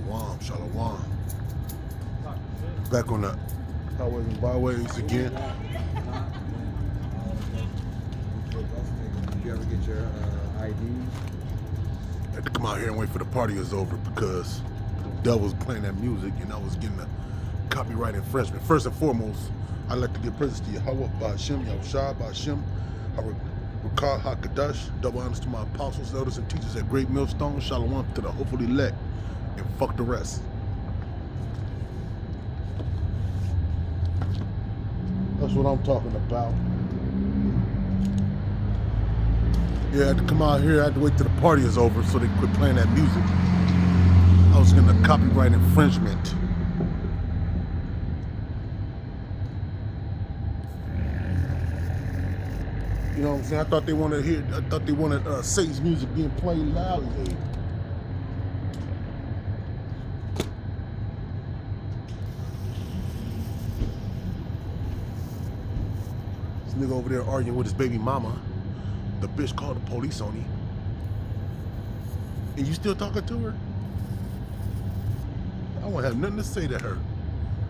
Shalom, shalom. Back on the highways and byways again. Did you ever get your ID? I had to come out here and wait for the party is over because the devil was playing that music and I was getting a copyright infringement. First and foremost, I'd like to give praises to Yahweh, Ba'ashem, Yahushua, Ba'ashem, Rakah HaKadosh, double honors to my apostles, elders, and teachers at Great Millstone, Shalom to the hopefully elect, and fuck the rest. That's what I'm talking about. Yeah, I had to come out here, I had to wait till the party is over so they quit playing that music. I was getting a copyright infringement. You know what I'm saying? I thought they wanted Satan's music being played loudly. This nigga over there arguing with his baby mama. The bitch called the police on him. And you still talking to her? I won't have nothing to say to her.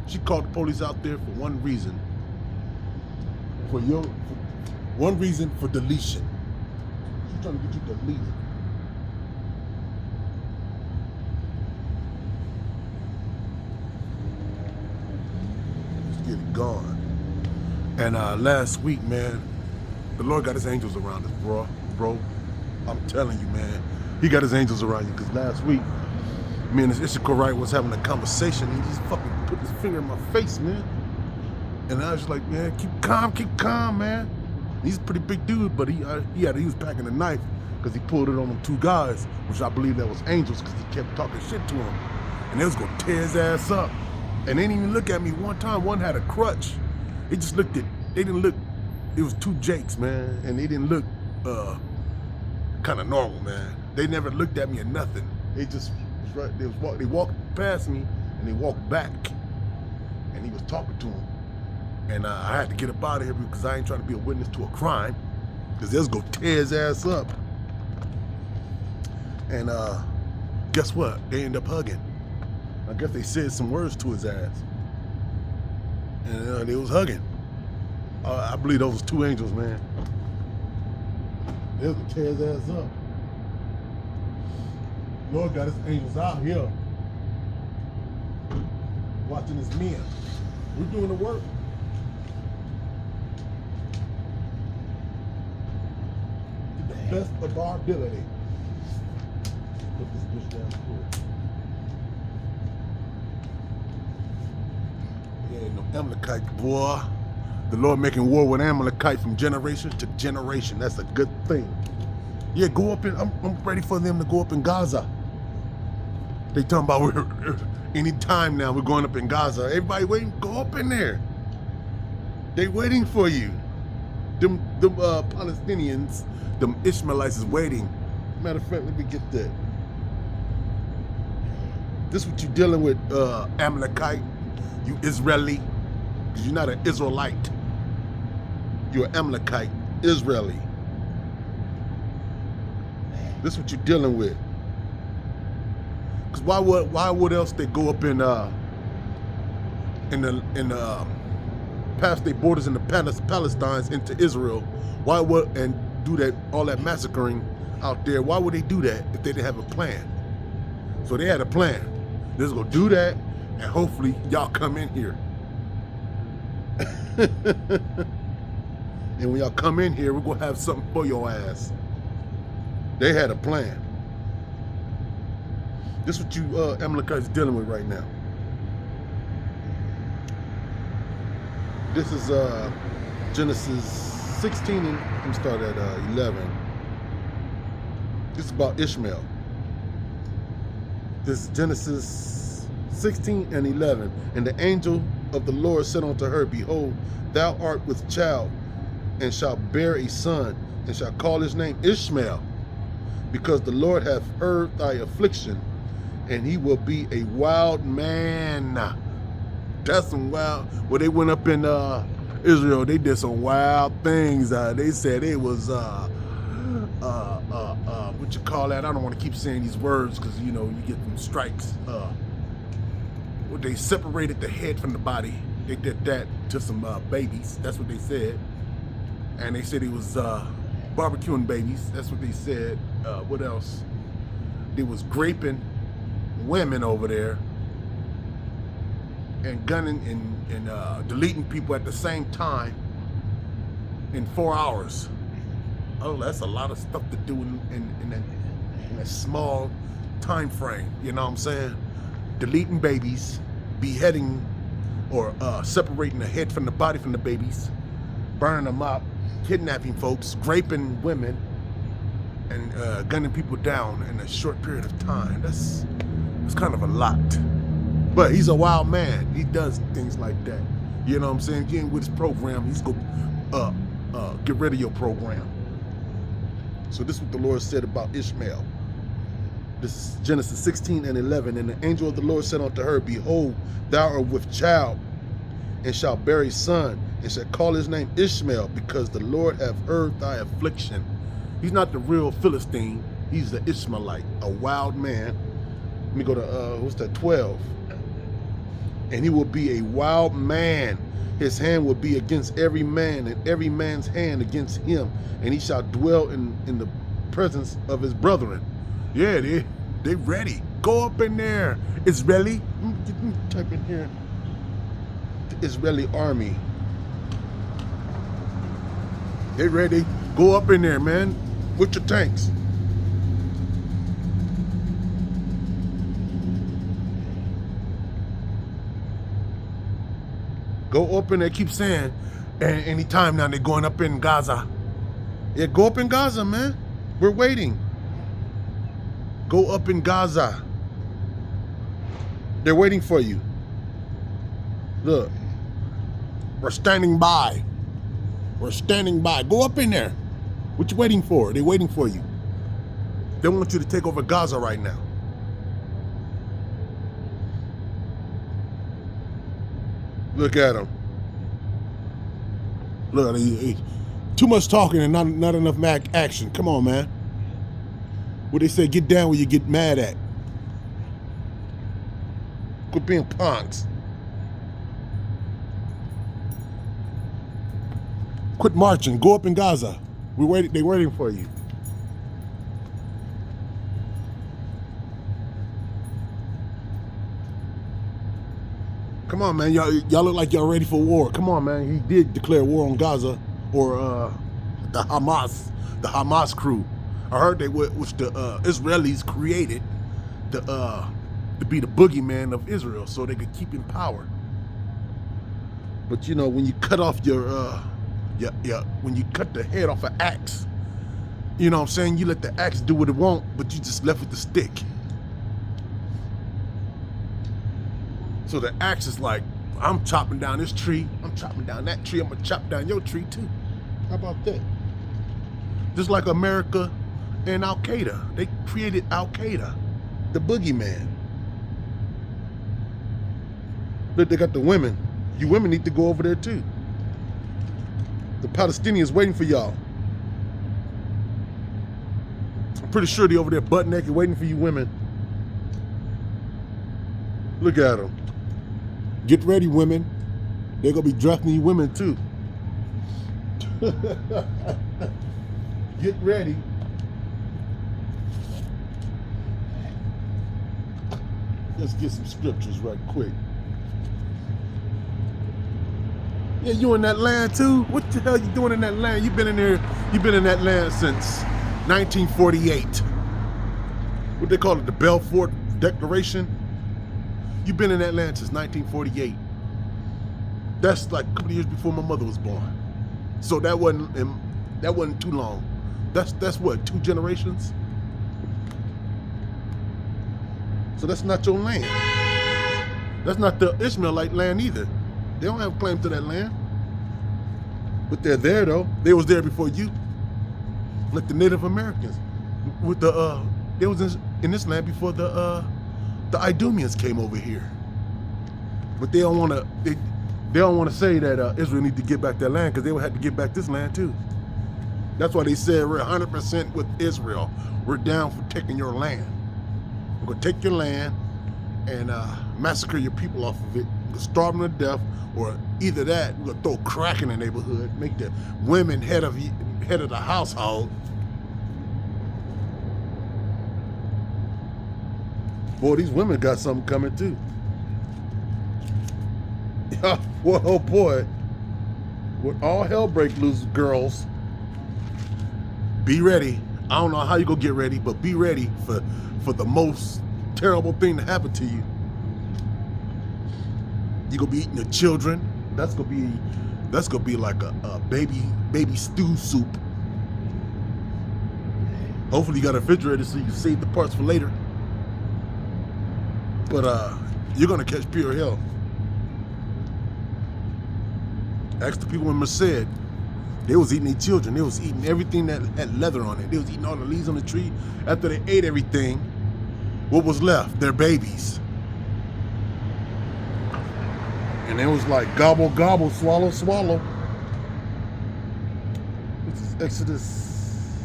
She called the police out there for one reason. One reason for deletion. She's trying to get you deleted. Let's get it gone. And last week, man, the Lord got his angels around us, bro. I'm telling you, man. He got his angels around you because last week, me and Issachar Wright was having a conversation and he just fucking put his finger in my face, man. And I was just like, man, keep calm, man. He's a pretty big dude, but he was packing a knife because he pulled it on them two guys, which I believe that was angels because he kept talking shit to him. And they was gonna tear his ass up. And they didn't even look at me one time. One had a crutch. They just looked at, they didn't look, it was two Jakes, man. And they didn't look kind of normal, man. They never looked at me or nothing. They just was right, they walked past me and they walked back. And he was talking to him. And I had to get up out of here because I ain't trying to be a witness to a crime. Because they'll go tear his ass up. And guess what? They end up hugging. I guess they said some words to his ass. And they was hugging. I believe those was two angels, man. They'll go tear his ass up. Lord got his angels out here watching his men. We're doing the work. To the best of our ability. Put this bitch down quick. Yeah, no Amalekite, boy. The Lord making war with Amalekite from generation to generation. That's a good thing. Yeah, go up in, I'm ready for them to go up in Gaza. They talking about any time now we're going up in Gaza. Everybody waiting, go up in there. They waiting for you. Them Palestinians, them Ishmaelites is waiting. Matter of fact, let me get that. This is what you dealing with, Amalekite, you Israeli. Because you're not an Israelite. You're an Amalekite, Israeli. This is what you're dealing with. Because why would else they go up in past their borders in the Palestines into Israel? Why would and do that all that massacring out there? Why would they do that if they didn't have a plan? So they had a plan. They're just gonna do that, and hopefully y'all come in here. And when y'all come in here, we're gonna have something for your ass. They had a plan. This is what you Amalekites dealing with right now. This is Genesis 16 and let me start at 11. This is about Ishmael. This is Genesis 16 and 11. And the angel of the Lord said unto her, Behold, thou art with child, and shalt bear a son, and shalt call his name Ishmael, because the Lord hath heard thy affliction, and he will be a wild man. That's some wild. Well, they went up in Israel. They did some wild things. They said it was what you call that? I don't want to keep saying these words because you know you get them strikes. they separated the head from the body. They did that to some babies. That's what they said. And they said he was barbecuing babies. That's what they said. What else? They was graping women over there and gunning and deleting people at the same time in 4 hours. Oh, that's a lot of stuff to do in a small time frame. You know what I'm saying? Deleting babies, beheading or separating the head from the body from the babies, burning them up, kidnapping folks, raping women, and gunning people down in a short period of time. That's kind of a lot. But he's a wild man. He does things like that. You know what I'm saying? He ain't with his program. He's go get rid of your program. So this is what the Lord said about Ishmael. This is Genesis 16 and 11. And the angel of the Lord said unto her, Behold, thou art with child, and shalt bear a son, and shalt call his name Ishmael, because the Lord hath heard thy affliction. He's not the real Philistine. He's the Ishmaelite, a wild man. Let me go to, 12. And he will be a wild man. His hand will be against every man, and every man's hand against him. And he shall dwell in the presence of his brethren. Yeah, they ready. Go up in there, Israeli. Let me type in here. The Israeli army. They ready. Go up in there, man, with your tanks. Go up in there. Keep saying, and anytime now they're going up in Gaza. Yeah, go up in Gaza, man. We're waiting. Go up in Gaza. They're waiting for you. Look, we're standing by. We're standing by. Go up in there. What you waiting for? They're waiting for you. They want you to take over Gaza right now. Look at him. Look, too much talking and not enough action. Come on, man. What they say, get down where you get mad at. Quit being punks. Quit marching. Go up in Gaza. They're waiting for you. Come on, man. Y'all look like y'all ready for war. Come on, man. He did declare war on Gaza, or the Hamas crew. I heard which the Israelis created to be the boogeyman of Israel, so they could keep in power. But you know, when you cut off when you cut the head off an axe, you know what I'm saying? You let the axe do what it want, but you just left with the stick. So the axe is like, I'm chopping down this tree, I'm chopping down that tree, I'm gonna chop down your tree too. How about that? Just like America and Al-Qaeda. They created Al-Qaeda, the boogeyman. Look, they got the women. You women need to go over there too. The Palestinians waiting for y'all. I'm pretty sure they're over there butt naked waiting for you women. Look at them. Get ready, women. They're gonna be drafting you women too. Get ready. Let's get some scriptures right quick. Yeah, you in that land too? What the hell you doing in that land? You've been in there, you've been in that land since 1948. What they call it, the Balfour Declaration? You've been in that land since 1948. That's like a couple of years before my mother was born. So that wasn't too long. That's what, 2 generations? So that's not your land. That's not the Ishmaelite land either. They don't have a claim to that land. But they're there though. They was there before you. Like the Native Americans. With they was in this land before the Idumeans came over here. But they don't wanna say that Israel need to get back that land, because they would have to get back this land too. That's why they said we're 100% with Israel. We're down for taking your land. We're gonna take your land and massacre your people off of it, starve them to death, or either that, we're gonna throw crack in the neighborhood, make the women head of the household. Boy, these women got something coming too. Yeah, well, oh boy, when all hell break loose, girls, be ready. I don't know how you gonna get ready, but be ready for the most terrible thing to happen to you. You gonna be eating your children. That's gonna be like a baby stew soup. Hopefully you got a refrigerator so you can save the parts for later. But you're gonna catch pure hell. Ask the people in Merced. They was eating their children. They was eating everything that had leather on it. They was eating all the leaves on the tree. After they ate everything, what was left? Their babies. And it was like gobble, gobble, swallow, swallow. This is Exodus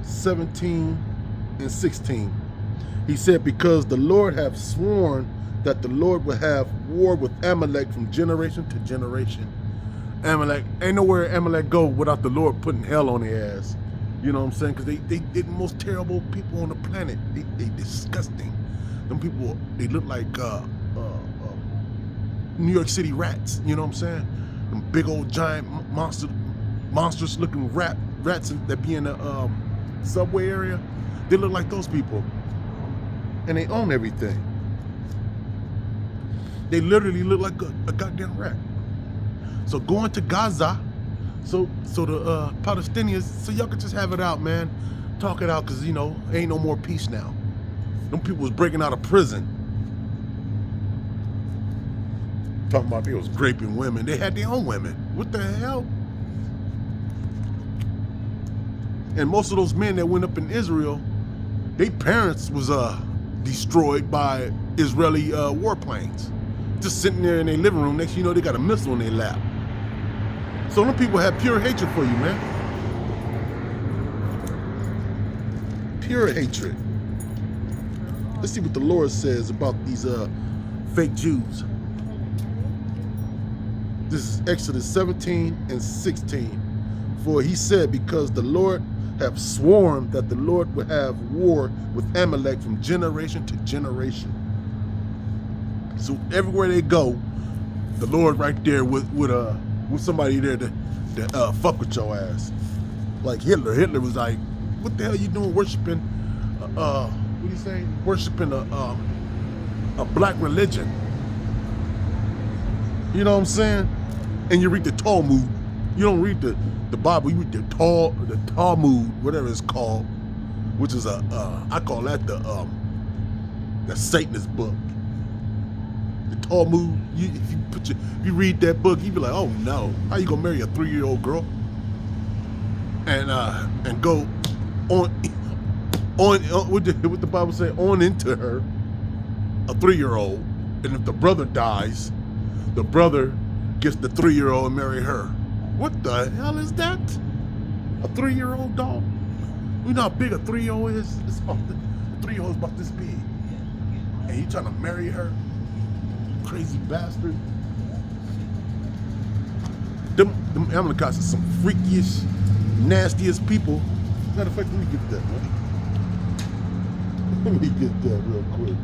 17 and 16. He said, because the Lord hath sworn that the Lord will have war with Amalek from generation to generation. Amalek, ain't nowhere Amalek go without the Lord putting hell on their ass. You know what I'm saying? Because they the most terrible people on the planet. They disgusting. Them people, they look like New York City rats. You know what I'm saying? Them big old giant monstrous looking rats that be in the subway area. They look like those people. And they own everything. They literally look like a goddamn rat. So going to Gaza, so the Palestinians, so y'all can just have it out, man. Talk it out, because, you know, ain't no more peace now. Them people was breaking out of prison. Talking about they was raping women. They had their own women. What the hell? And most of those men that went up in Israel, their parents was destroyed by Israeli warplanes. Just sitting there in their living room, next thing you know, they got a missile in their lap. So them people have pure hatred for you, man. Pure hatred. Let's see what the Lord says about these fake Jews. This is Exodus 17 and 16. For he said, because the Lord hath sworn that the Lord will have war with Amalek from generation to generation. So everywhere they go, the Lord right there with somebody there to fuck with your ass. Like Hitler. Hitler was like, what the hell you doing worshiping, what do you say? Worshiping a black religion. You know what I'm saying? And you read the Talmud. You don't read the Bible, you read the Talmud, whatever it's called, which is I call that the Satanist book. The Talmud, if you read that book, you be like, oh no, how you gonna marry a 3-year-old girl and go on what the Bible say, on into her, a 3-year-old, and if the brother dies, the brother gets the 3-year-old and marry her. What the hell is that? A 3-year-old dog? You know how big a 3-year-old is? It's about the 3-year-old is about this big, and you trying to marry her? Crazy bastard. Them Amalekites are some freakiest, nastiest people. Matter of fact, let me get that, man. Let me get that real quick.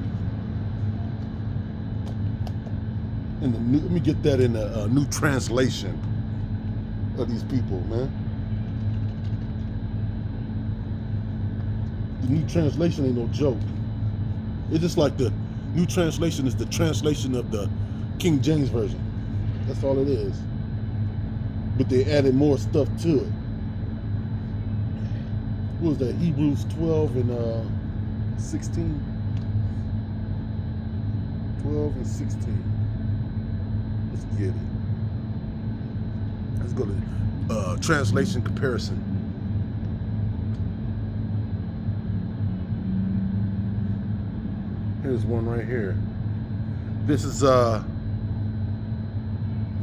Let me get that in a new translation of these people, man. The new translation ain't no joke. It's just like the new translation is the translation of the King James Version. That's all it is. But they added more stuff to it. What was that? Hebrews 12 and 16? 12 and 16. Let's get it. Let's go to translation comparison. Here's one right here. This is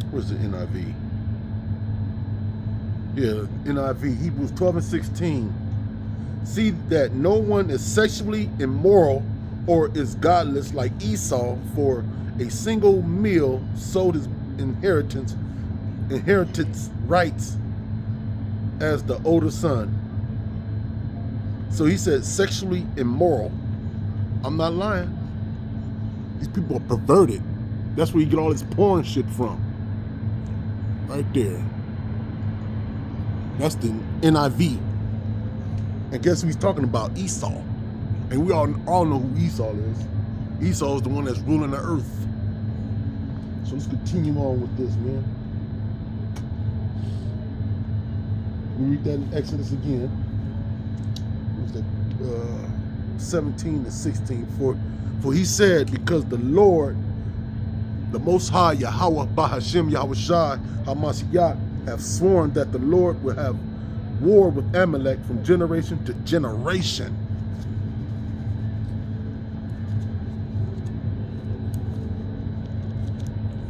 where's the NIV? Yeah, NIV, Hebrews 12 and 16. See that no one is sexually immoral or is godless like Esau, for a single meal sold his inheritance rights as the older son. So he said sexually immoral. I'm not lying. These people are perverted. That's where you get all this porn shit from. Right there. That's the NIV. And guess who he's talking about? Esau. And we all know who Esau is. Esau is the one that's ruling the earth. So let's continue on with this, man. We read that in Exodus again. It was 17 to 16. For he said, because the Lord, the Most High, Yahweh, Bahashem, Yahweh Shai, HaMashiach, have sworn that the Lord will have war with Amalek from generation to generation.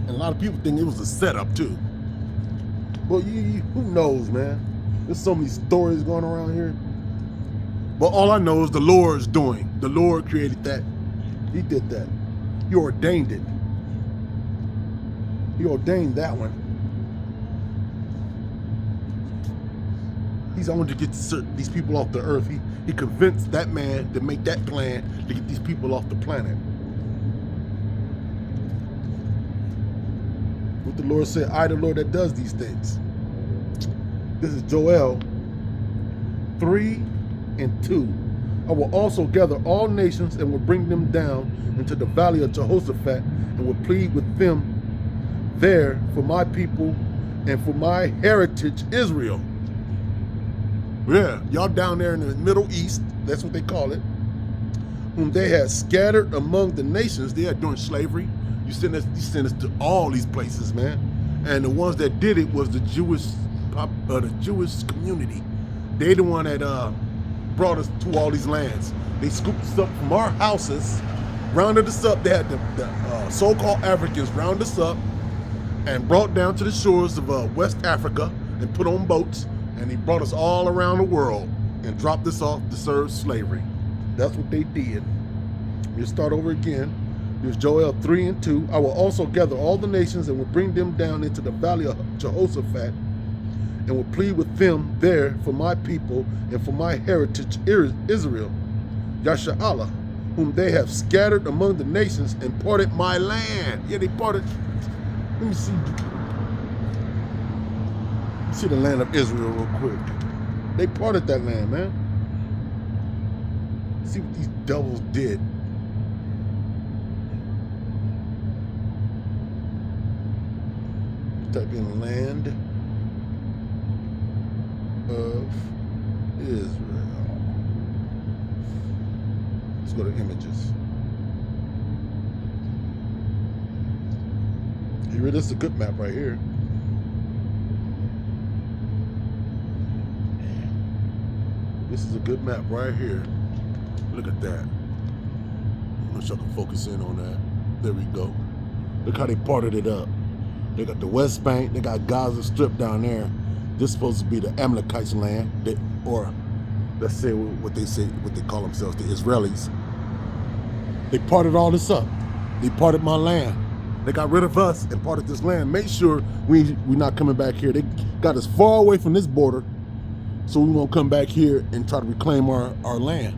And a lot of people think it was a setup too. But who knows, man? There's so many stories going around here. But all I know is the Lord's doing. The Lord created that. He did that. He ordained it. He ordained that one. He's only to get these people off the earth. He convinced that man to make that plan to get these people off the planet. What the Lord said, I the Lord that does these things. This is Joel 3:2. I will also gather all nations and will bring them down into the valley of Jehoshaphat and will plead with them there for my people and for my heritage Israel. Yeah, y'all down there in the Middle East, that's what they call it, whom they had scattered among the nations. They are doing slavery. You send us to all these places, man. And the ones that did it was the Jewish community. They the one that brought us to all these lands. They scooped us up from our houses, rounded us up. They had the so-called Africans round us up and brought down to the shores of West Africa and put on boats. And he brought us all around the world and dropped us off to serve slavery. That's what they did. We'll start over again. Here's Joel 3:2. I will also gather all the nations and will bring them down into the valley of Jehoshaphat and will plead with them there for my people and for my heritage Israel, Yasha'Allah, whom they have scattered among the nations and parted my land. Yeah, they parted. Let me see. See the land of Israel real quick. They parted that land, man. See what these devils did. Type in land of Israel. Let's go to images. Here, this is a good map right here. This is a good map right here. Look at that. I'm not sure I can focus in on that. There we go. Look how they parted it up. They got the West Bank. They got Gaza Strip down there. This is supposed to be the Amalekites' land, or let's say what they call themselves, the Israelis. They parted all this up. They parted my land. They got rid of us and parted this land. Make sure we're not coming back here. They got us far away from this border, so we won't come back here and try to reclaim our land.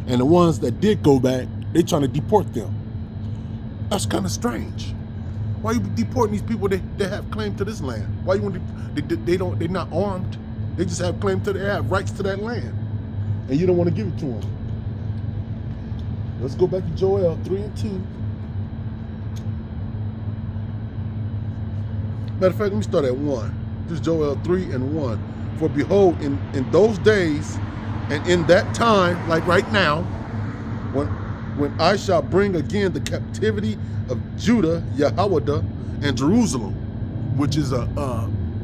And the ones that did go back, they trying to deport them. That's kind of strange. Why you deporting these people that have claim to this land? Why you want they're not armed? They just have claim to, they have rights to that land, and you don't want to give it to them. Let's go back to Joel 3:2. Matter of fact, let me start at 1. This is Joel 3:1. For behold, in those days and in that time, like right now, when I shall bring again the captivity of Judah, Yehoiada, and Jerusalem, which is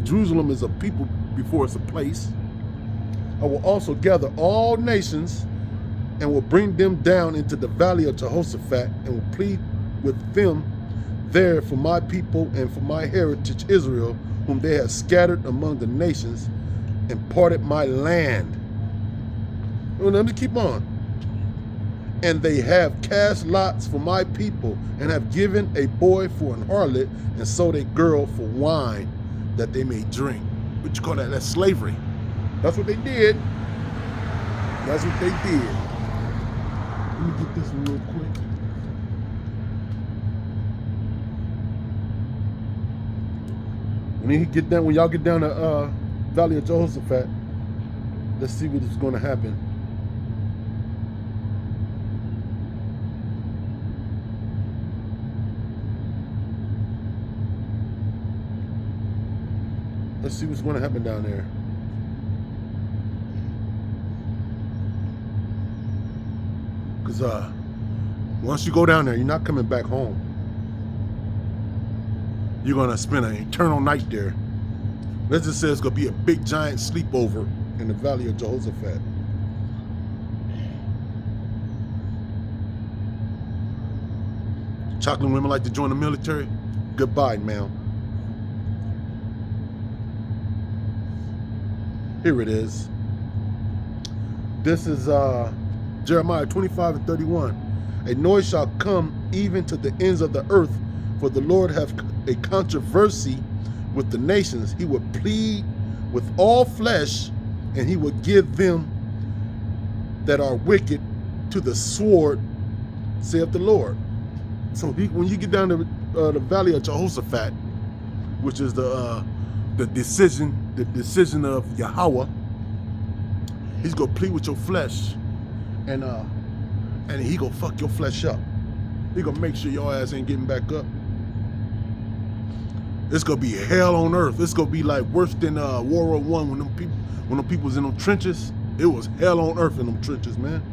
Jerusalem is a people before it's a place. I will also gather all nations and will bring them down into the valley of Jehoshaphat and will plead with them there for my people and for my heritage Israel, whom they have scattered among the nations and parted my land. Well, let me keep on. And they have cast lots for my people, and have given a boy for an harlot, and sold a girl for wine that they may drink. What you call that? That's slavery. That's what they did. That's what they did. Let me get this one real quick. When y'all get down to Valley of Jehoshaphat, let's see what is going to happen. Let's see what's going to happen down there. Because once you go down there, you're not coming back home. You're going to spend an eternal night there. Let's just say it's going to be a big giant sleepover in the Valley of Jehoshaphat. Chocolate women like to join the military? Goodbye, ma'am. Here it is. This is Jeremiah 25 and 31. A noise shall come even to the ends of the earth, for the Lord hath a controversy with the nations. He will plead with all flesh, and he will give them that are wicked to the sword, saith the Lord. So when you get down to the Valley of Jehoshaphat, which is the decision of Yahweh, he's gonna plead with your flesh, and he gonna fuck your flesh up. He gonna make sure your ass ain't getting back up. It's gonna be hell on earth. It's gonna be like worse than World War I when them people was in them trenches. It was hell on earth in them trenches, man.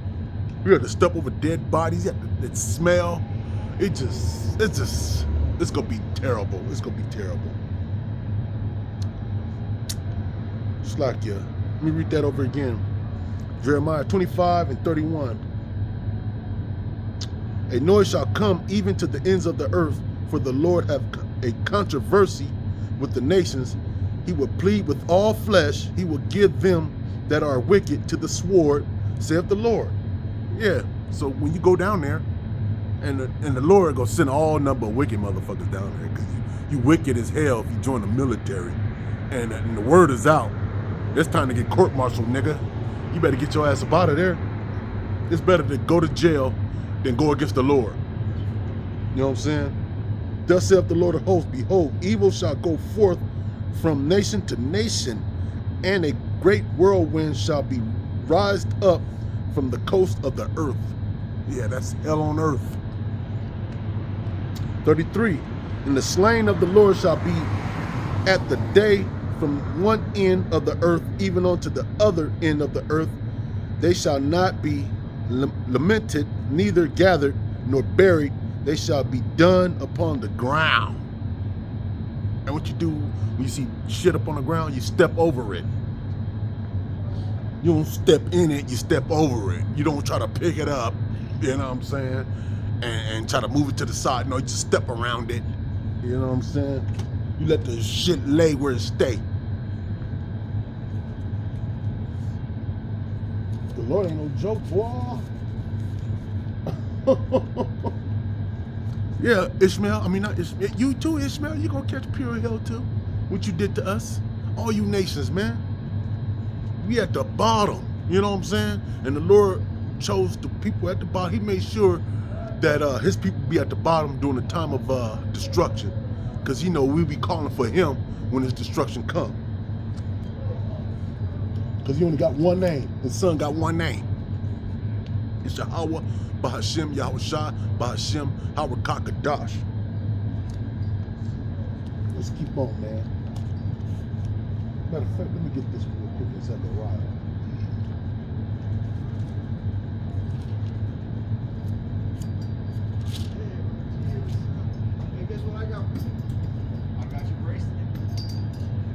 We had to step over dead bodies. You had to smell. It's gonna be terrible. It's gonna be terrible. Slakia. Let me read that over again. Jeremiah 25 and 31. A noise shall come even to the ends of the earth, for the Lord hath a controversy with the nations. He will plead with all flesh. He will give them that are wicked to the sword, saith the Lord. Yeah, so when you go down there, and the Lord gonna send all number of wicked motherfuckers down there, because you wicked as hell if you join the military. And the word is out. It's time to get court-martialed, nigga. You better get your ass up out of there. It's better to go to jail than go against the Lord. You know what I'm saying? Thus saith the Lord of hosts, behold, evil shall go forth from nation to nation, and a great whirlwind shall be rised up from the coast of the earth. Yeah, that's hell on earth. 33, and the slain of the Lord shall be at the day from one end of the earth even unto the other end of the earth. They shall not be lamented, neither gathered nor buried. They shall be done upon the ground. And what you do when you see shit up on the ground, you step over it. You don't step in it, you step over it. You don't try to pick it up, you know what I'm saying, and try to move it to the side. No, you just step around it. You know what I'm saying? You let the shit lay where it stay. The Lord ain't no joke, boy. Yeah, Ishmael, not Ishmael. You too, Ishmael. You gonna catch pure hell too. What you did to us. All you nations, man. We at the bottom. You know what I'm saying? And the Lord chose the people at the bottom. He made sure that his people be at the bottom during the time of destruction. Because, we'll be calling for him when his destruction comes. Because he only got one name. His son got one name. It's Yahweh, Bahashem, Yahushua, Bahashem, Harakakadash. Let's keep on, man. Matter of fact, let me get this real quick in Zechariah. Hey, guess what I got? I got your bracelet.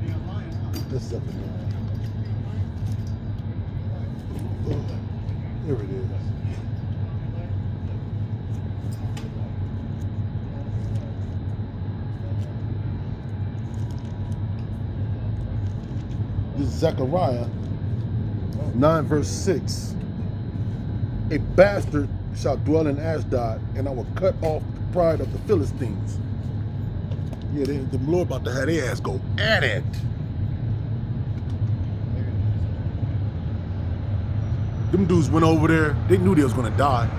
Be online, huh? This is Zechariah. Here it is. This is Zechariah 9 verse 6. A bastard shall dwell in Ashdod, and I will cut off the pride of the Philistines. Yeah, the Lord about to have their ass go at it. Them dudes went over there. They knew they was gonna die.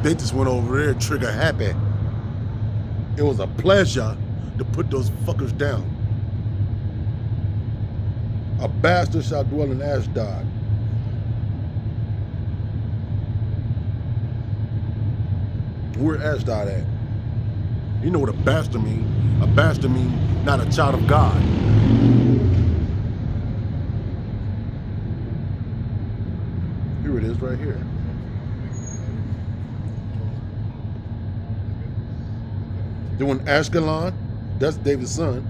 They just went over there trigger happy. It was a pleasure to put those fuckers down. A bastard shall dwell in Ashdod. Where Ashdod at? You know what a bastard mean? A bastard mean not a child of God. Here it is right here. Doing Ashkelon, that's David's son.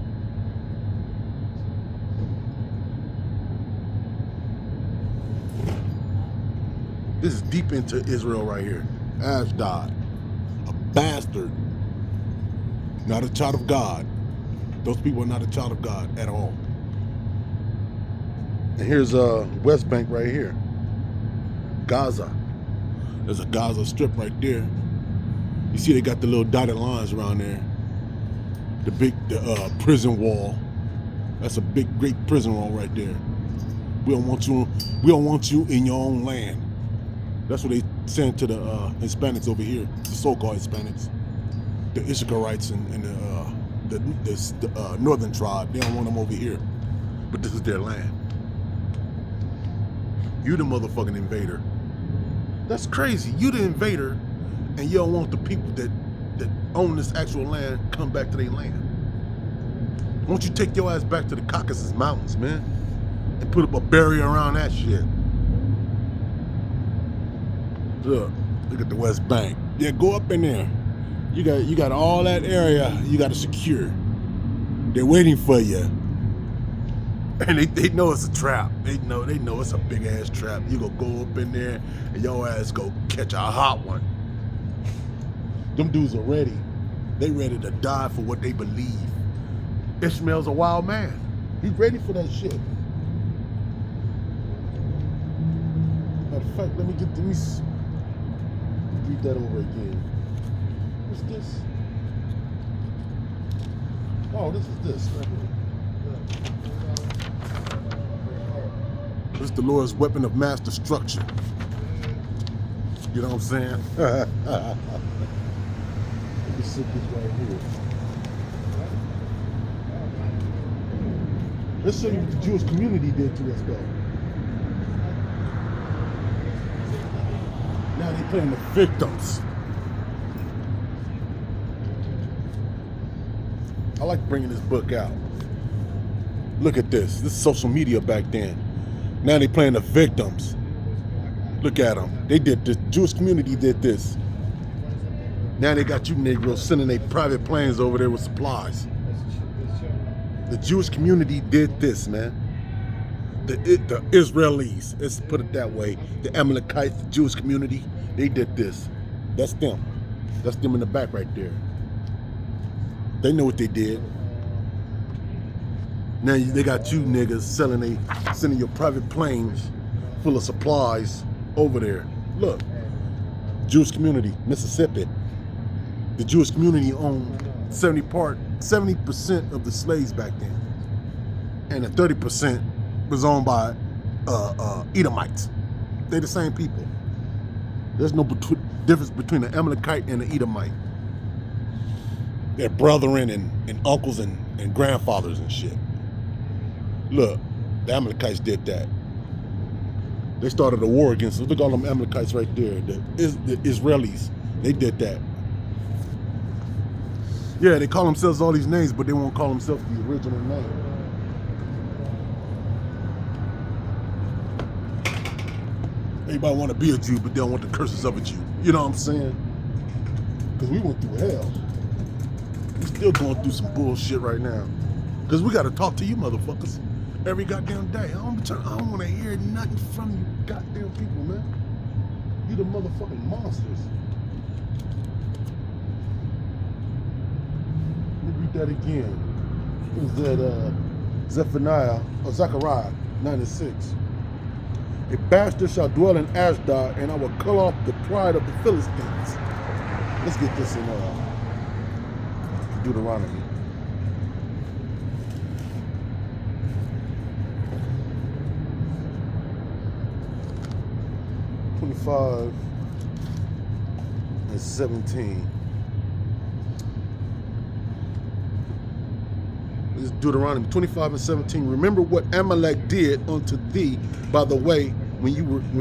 This is deep into Israel right here. Ashdod, a bastard, not a child of God. Those people are not a child of God at all. And here's West Bank right here. Gaza. There's a Gaza strip right there. You see they got the little dotted lines around there. The prison wall. That's a big, great prison wall right there. We don't want you in your own land. That's what they saying to the Hispanics over here, the so-called Hispanics, the Issacharites and the northern tribe. They don't want them over here, but this is their land. You the motherfucking invader. That's crazy. You the invader, and you don't want the people that own this actual land come back to their land. Won't you take your ass back to the Caucasus Mountains, man, and put up a barrier around that shit? Look at the West Bank. Yeah, go up in there. You got all that area you got to secure. They're waiting for you. And they know it's a trap. They know it's a big ass trap. You gonna go up in there and your ass go catch a hot one. Them dudes are ready. They ready to die for what they believe. Ishmael's a wild man. He's ready for that shit. Matter of fact, let me read that over again. What's this? Oh, this is this right here. This is the Lord's weapon of mass destruction. You know what I'm saying? Let me sit this right here. Let's show you what the Jewish community did to us, though. Now they playing the victims. I like bringing this book out. Look at this. This is social media back then. Now they playing the victims. Look at them. They did this. Jewish community did this. Now they got you Negroes sending their private planes over there with supplies. The Jewish community did this, man. The Israelis, let's put it that way. The Amalekites, the Jewish community, they did this. That's them. That's them in the back right there. They know what they did. Now they got you niggas sending your private planes full of supplies over there. Look, Jewish community, Mississippi. The Jewish community owned 70% of the slaves back then, and the 30% was owned by Edomites. They're the same people. There's no difference between an Amalekite and an Edomite. They're brethren and uncles and grandfathers and shit. Look, the Amalekites did that. They started a war against us. Look at all them Amalekites right there. The Israelis, they did that. Yeah, they call themselves all these names, but they won't call themselves the original name. Everybody want to be a Jew, but they don't want the curses of a Jew. You know what I'm saying? Because we went through hell. We're still going through some bullshit right now. Because we got to talk to you motherfuckers every goddamn day. I don't want to hear nothing from you goddamn people, man. You the motherfucking monsters. Let me read that again. It was that Zechariah 9:6. A bastard shall dwell in Ashdod, and I will cut off the pride of the Philistines. Let's get this in Deuteronomy. (25 and 17). This is Deuteronomy 25 and 17. Remember what Amalek did unto thee by the way when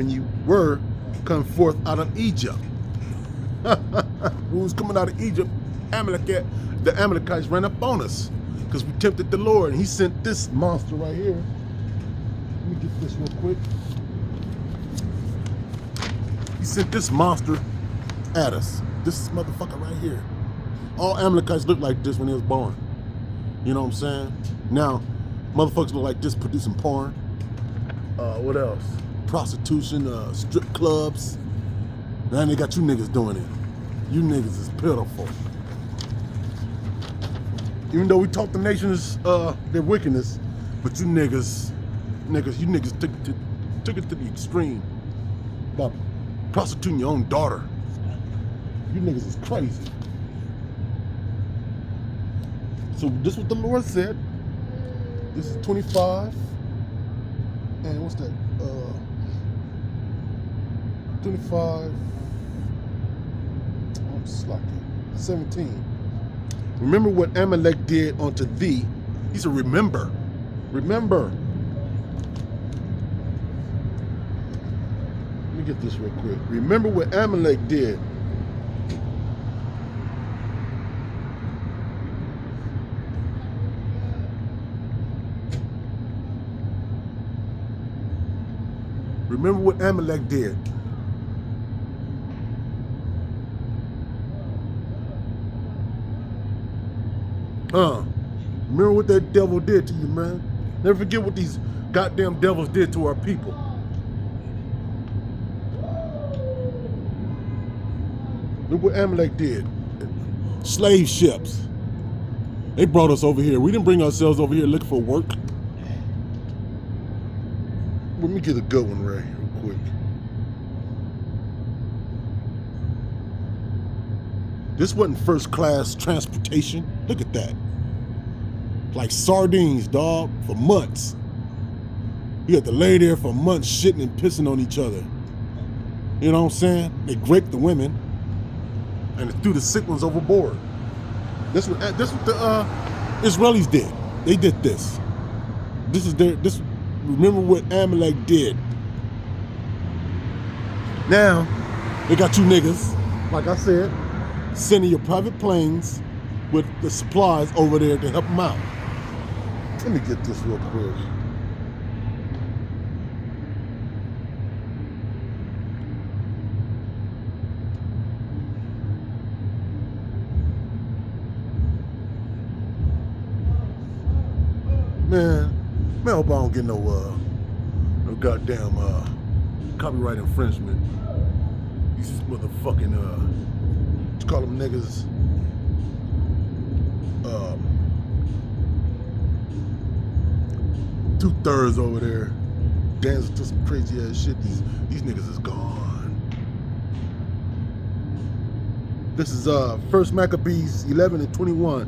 you were come forth out of Egypt. Who was coming out of Egypt? The Amalekites ran up on us because we tempted the Lord, and he sent this monster right here. Let me get this real quick. He sent this monster at us. This motherfucker right here. All Amalekites looked like this when they was born. You know what I'm saying? Now, motherfuckers look like this producing porn. What else? Prostitution, strip clubs. Now they got you niggas doing it. You niggas is pitiful. Even though we taught the nations their wickedness, but you niggas took it to the extreme by prostituting your own daughter. You niggas is crazy. So this is what the Lord said. This is 25. And what's that? 25. I'm slacking. 17. Remember what Amalek did unto thee. He said, remember. Remember. Let me get this real quick. Remember what Amalek did. Remember what Amalek did. Remember what that devil did to you, man. Never forget what these goddamn devils did to our people. Look what Amalek did. Slave ships. They brought us over here. We didn't bring ourselves over here looking for work. Let me get a good one right here real quick. This wasn't first class transportation. Look at that. Like sardines, dog, for months. You had to lay there for months shitting and pissing on each other. You know what I'm saying? They raped the women and they threw the sick ones overboard. This what the Israelis did. They did this. Remember what Amalek did. Now, they got you niggas, like I said, sending your private planes with the supplies over there to help them out. Let me get this real quick. Man, I hope I don't get no goddamn copyright infringement. These motherfucking let's call them niggas. 2/3 over there dancing to some crazy ass shit. These niggas is gone. This is 1 Maccabees 11 and 21.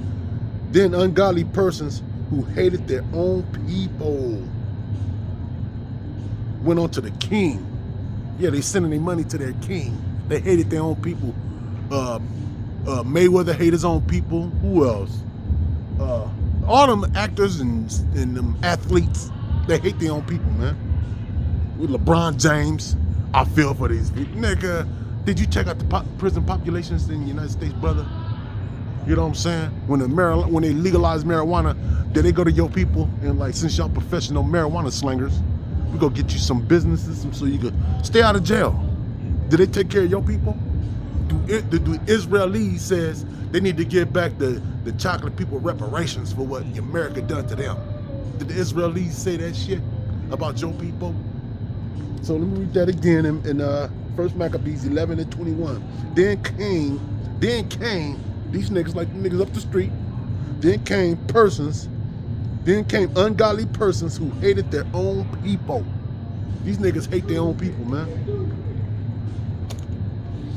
Then ungodly persons who hated their own people went on to the king. Yeah, they sending their money to their king. They hated their own people. Mayweather hated his own people. Who else? All them actors and them athletes, they hate their own people, man. With LeBron James, I feel for these people. Nigga, did you check out the prison populations in the United States, brother? You know what I'm saying? When they legalized marijuana, did they go to your people and like, since y'all professional marijuana slingers, we go get you some businesses so you could stay out of jail. Did they take care of your people? The Israelis says they need to give back the chocolate people reparations for what America done to them. Did the Israelis say that shit about your people? So let me read that again in 1 Maccabees 11 and 21. Then came these niggas like the niggas up the street. Then came ungodly persons who hated their own people. These niggas hate their own people, man.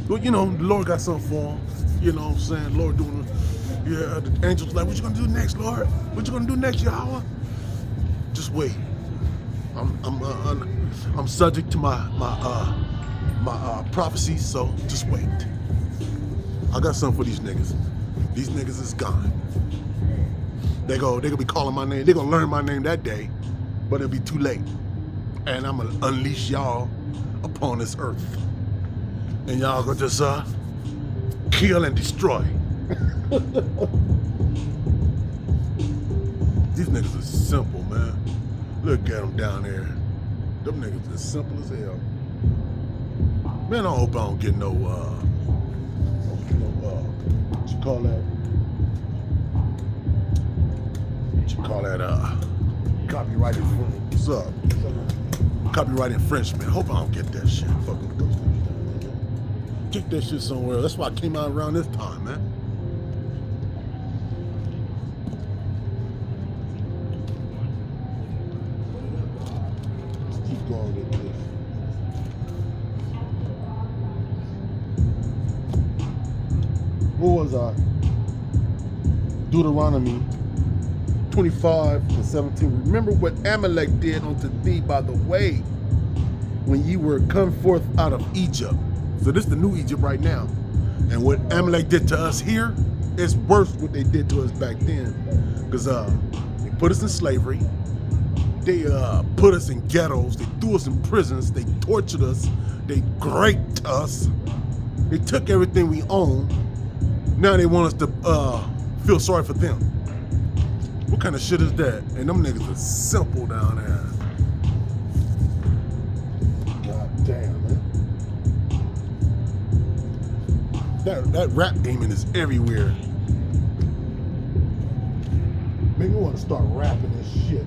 But you know, the Lord got something for them. You know what I'm saying? Lord doing it. Yeah, the angels like, what you gonna do next, Lord? What you gonna do next, Yahweh? Just wait. I'm subject to my prophecies, so just wait. I got something for these niggas. These niggas is gone. They gonna be calling my name. They gonna learn my name that day, but it'll be too late. And I'm gonna unleash y'all upon this earth, and y'all gonna just kill and destroy. These niggas are simple, man. Look at them down there. Them niggas is simple as hell. Man, I hope I don't get no what you call that? What you call that? Copyright infringement. What's up? Copyright infringement. Hope I don't get that shit. Fucking with those niggas down there. Kick that shit somewhere else. That's why I came out around this time, man. Let's keep going with this. What was I? Deuteronomy 25:17. Remember what Amalek did unto thee by the way when ye were come forth out of Egypt. So this is the new Egypt right now. And what Amalek did to us here is worse what they did to us back then. Because they put us in slavery. They put us in ghettos. They threw us in prisons. They tortured us. They raped us. They took everything we owned. Now they want us to feel sorry for them. What kind of shit is that? And them niggas are simple down there. God damn, man. That rap demon is everywhere. Make me want to start rapping this shit.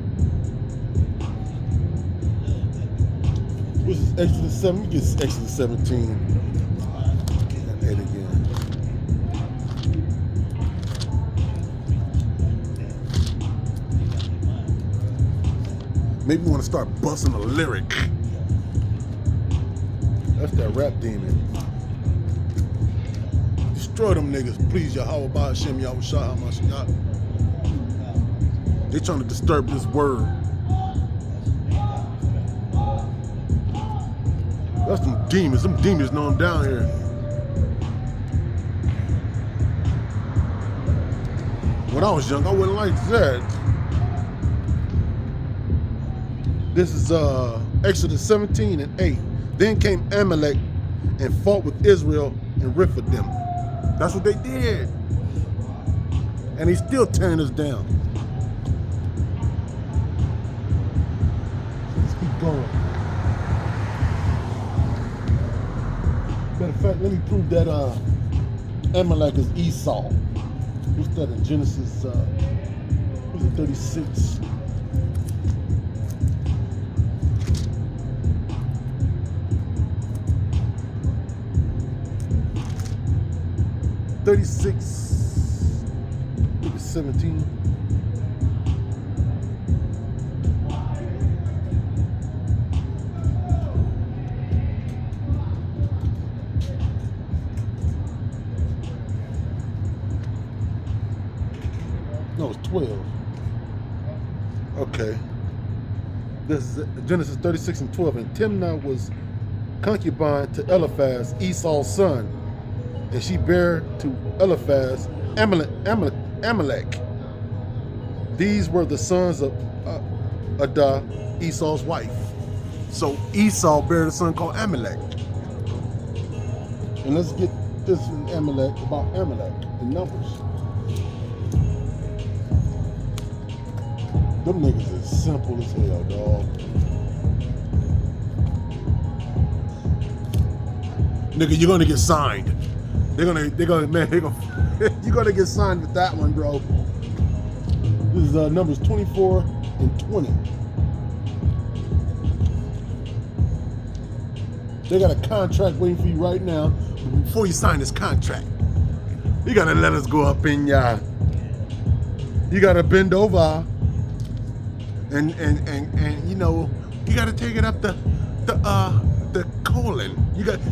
This is Exodus 7. We get Exodus 17. And 8 again. Maybe we want to start busting a lyric. That's that rap demon. Destroy them niggas, please, Yahweh Ba'Hashem Yahushua HaMashiach. They trying to disturb this word. That's them demons. Them demons know I'm down here. When I was young, I wouldn't like that. This is Exodus 17 and 8. Then came Amalek and fought with Israel and Rephidim. That's what they did. And he's still tearing us down. Let's keep going. Matter of fact, let me prove that Amalek is Esau. What's that in Genesis 36? I think it's 17. No, it's 12. Okay. This is Genesis 36 and 12. And Timnah was concubine to Eliphaz, Esau's son. And she bare to Eliphaz Amalek. These were the sons of Adah, Esau's wife. So Esau bare a son called Amalek. And let's get this in Amalek, about Amalek in Numbers. Them niggas is simple as hell, dog. Nigga, you're gonna get signed. You're gonna get signed with that one, bro. This is Numbers 24 and 20. They got a contract waiting for you right now. Before you sign this contract, you gotta let us go up in ya. You gotta bend over and you know, You got to take it up the colon.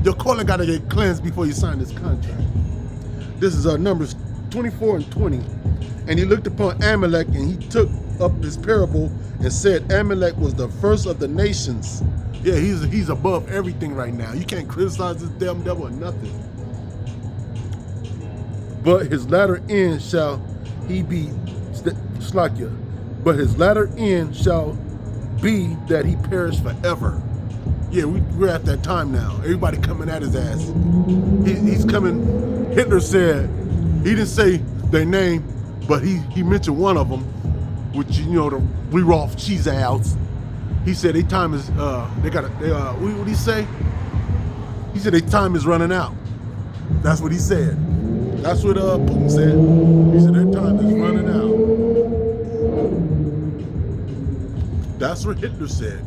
Your colon got to get cleansed before you sign this contract. This is Numbers 24 and 20. And he looked upon Amalek, and he took up his parable and said, Amalek was the first of the nations. Yeah, he's above everything right now. You can't criticize this damn devil or nothing. But his latter end shall he be Slakia. But his latter end shall be that he perish forever. Yeah, we're at that time now. Everybody coming at his ass. He's coming. Hitler said, he didn't say their name, but he mentioned one of them, which, you know, the Rudolph cheese outs. He said their time is what did he say? He said their time is running out. That's what he said. That's what Putin said. He said their time is running out. That's what Hitler said.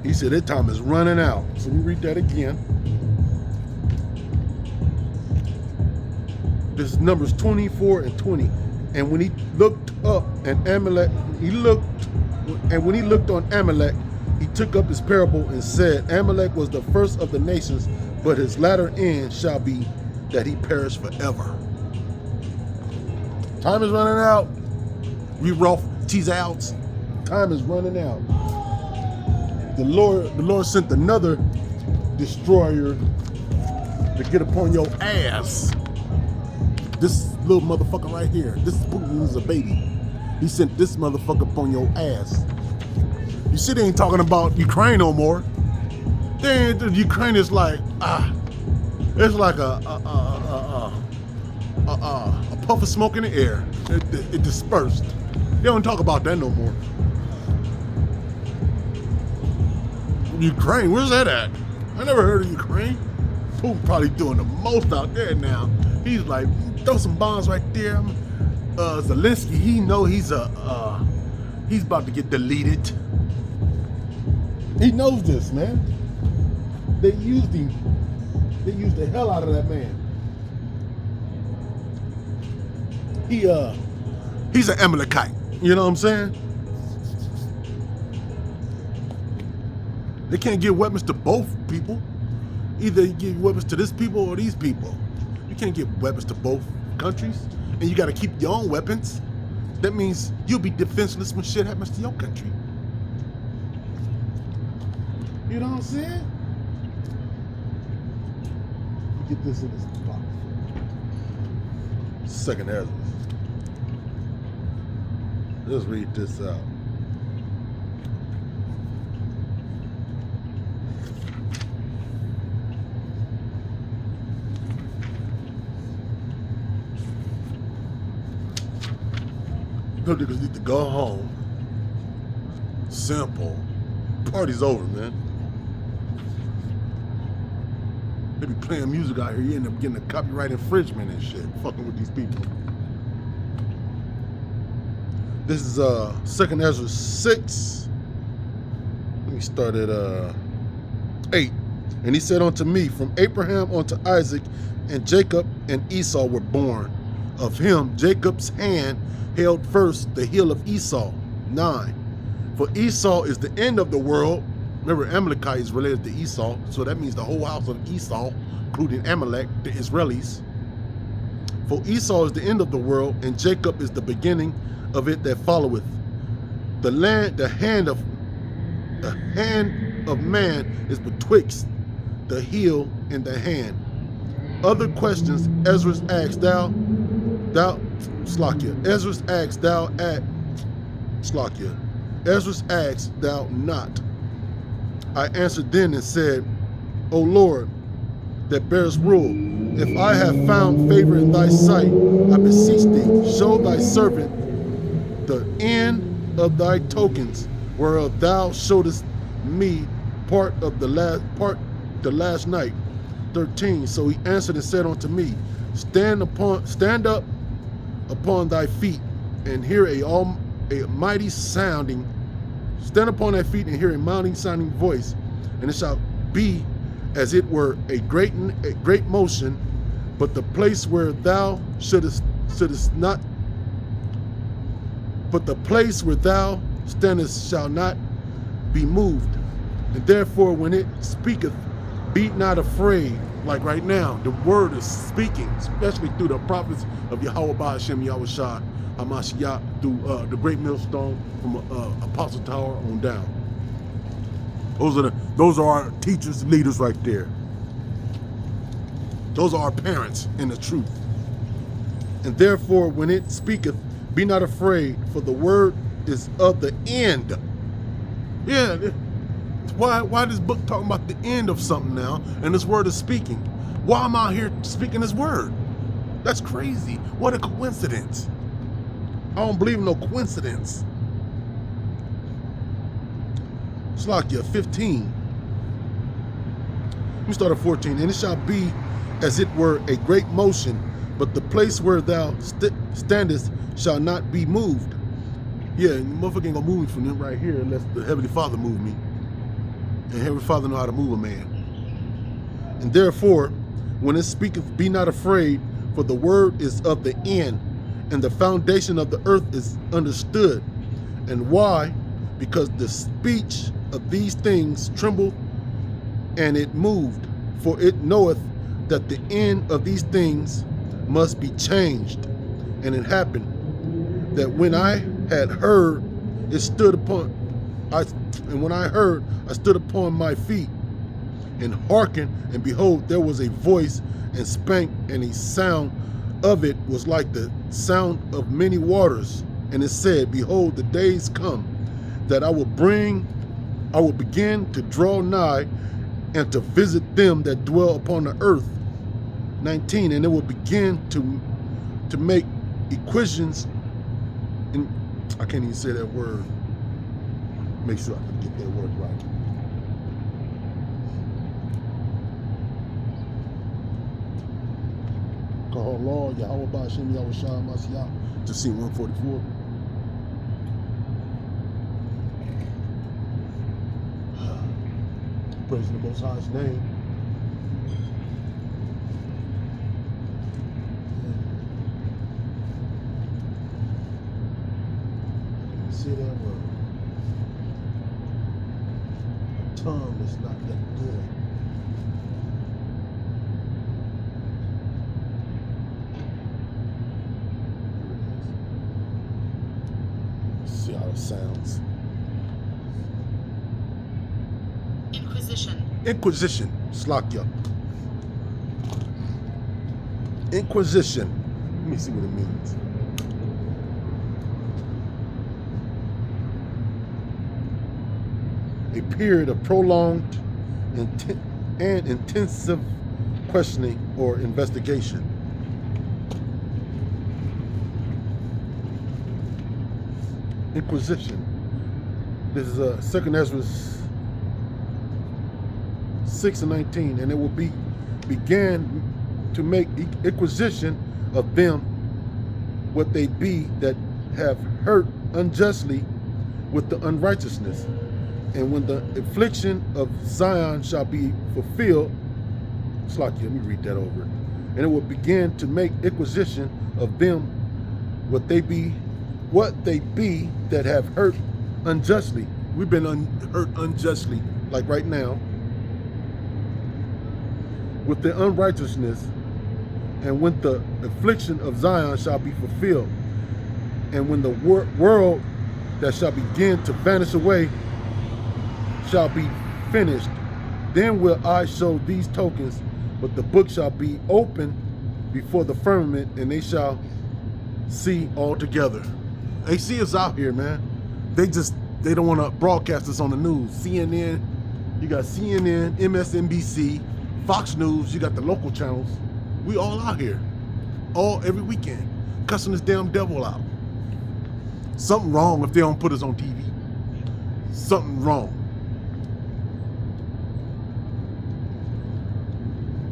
He said their time is running out. So we read that again. This is Numbers 24 and 20. And when he looked up and when he looked on Amalek, he took up his parable and said, Amalek was the first of the nations, but his latter end shall be that he perish forever. Time is running out. We rough tease outs. Time is running out. The Lord sent another destroyer to get upon your ass. This little motherfucker right here. This Putin is a baby. He sent this motherfucker upon your ass. You see, they ain't talking about Ukraine no more. Ukraine is like it's like a puff of smoke in the air. It dispersed. They don't talk about that no more. Ukraine, where's that at? I never heard of Ukraine. Putin probably doing the most out there now. He's like, throw some bombs right there. Zelensky, he know he's about to get deleted. He knows this, man. They used him. They used the hell out of that man. He's an Amalekite. You know what I'm saying? They can't give weapons to both people. Either you give weapons to this people or these people. You can't give weapons to both countries. And you got to keep your own weapons. That means you'll be defenseless when shit happens to your country. You know what I'm saying? Get this in this box. Second Ezra. Let's read this out. People niggas need to go home. Simple. Party's over, man. They be playing music out here, you end up getting a copyright infringement and shit, fucking with these people. This is 2nd Ezra 6. Let me start at 8. And he said unto me, from Abraham unto Isaac and Jacob and Esau were born. Of him Jacob's hand held first the heel of Esau. 9. For Esau is the end of the world. Remember, Amalekite is related to Esau, so that means the whole house of Esau, including Amalek, the Israelis. For Esau is the end of the world, and Jacob is the beginning of it that followeth. The hand of man is betwixt the heel and the hand. Other questions Ezra asked Ezra asked thou not. I answered then and said, O Lord, that bearest rule, if I have found favor in thy sight, I beseech thee, show thy servant the end of thy tokens, whereof thou showedest me part the last night. 13. So he answered and said unto me, stand up upon thy feet and hear a mighty sounding. Stand upon thy feet and hear a mighty sounding voice, and it shall be as it were a great motion, but the place where thou shouldest not. But the place where thou standest shall not be moved. And therefore, when it speaketh, be not afraid. Like right now, the word is speaking, especially through the prophets of Yahweh Ba'ashem Yahushua HaMashiach, through the great millstone from Apostle Tower on down. Those are our teachers, leaders right there. Those are our parents in the truth. And therefore, when it speaketh, be not afraid, for the word is of the end. Yeah, why this book talking about the end of something now, and this word is speaking? Why am I here speaking this word? That's crazy. What a coincidence. I don't believe in no coincidence. Slakia 15. Let me start at 14. And it shall be as it were a great motion, but the place where thou standest shall not be moved. Yeah, motherfucker ain't gonna move me from them right here unless the Heavenly Father move me. And Heavenly Father know how to move a man. And therefore, when it speaketh, be not afraid, for the word is of the end, and the foundation of the earth is understood. And why? Because the speech of these things trembled, and it moved, for it knoweth that the end of these things must be changed. And it happened that when I had heard, I stood upon my feet, and hearkened, and behold, there was a voice, and spake, and a sound of it was like the sound of many waters. And it said, behold, the days come that I will begin to draw nigh, and to visit them that dwell upon the earth. 19, and it will begin to make equations, and I can't even say that word. Make sure I can get that word right. Call Lord Yahweh Ba'ashem Yahushua HaMashiach to scene 144. Praise the Most High's name. See that word? My tongue is not that good. Here it is. See how it sounds. Inquisition, Slakia. Inquisition. Let me see what it means. A period of prolonged and intensive questioning or investigation. Inquisition. This is 2 Ezra 6:19, and it will began to make inquisition of them what they be that have hurt unjustly with the unrighteousness. And when the affliction of Zion shall be fulfilled, Slakia, let me read that over. And it will begin to make inquisition of them what they be that have hurt unjustly. We've been hurt unjustly, like right now, with the unrighteousness, and when the affliction of Zion shall be fulfilled, and when the world that shall begin to vanish away shall be finished, then will I show these tokens, but the book shall be open before the firmament, and they shall see all together. They see us out here, man. They don't want to broadcast us on the news. CNN, you got CNN, MSNBC, Fox News, you got the local channels. We all out here, every weekend, cussing this damn devil out. Something wrong if they don't put us on TV. Something wrong.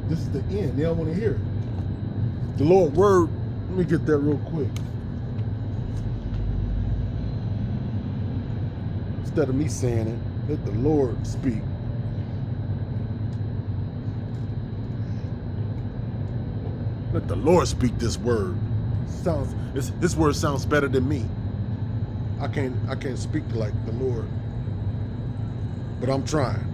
This is the end. They don't want to hear it. The Lord word, let me get that real quick. Instead of me saying it, let the Lord speak. Let the Lord speak this word. This word sounds better than me. I can't speak like the Lord. but I'm trying.